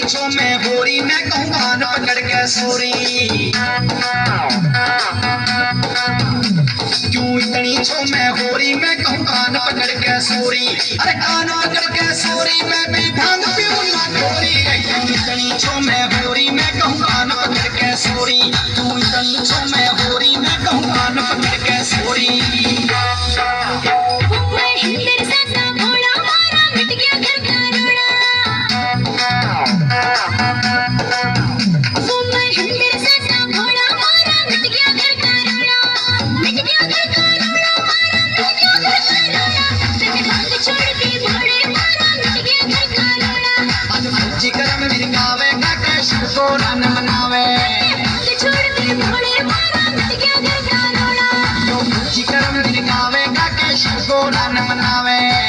छो मैं होरी मैं कहूँ कान पकड़ के सोरी क्यों इतनी छो मैं होरी मैं कहूँ कान पकड़ के सोरी अरे कान पकड़ के सोरी मैं भी भांग पीऊं ना गोरी क्यों इतनी छो मैं होरी मैं कहूँ कान पकड़ के सोरी क्यों इतनी छो मैं होरी मैं कहूँ कान पकड़ के सोरी गोरा न मनावे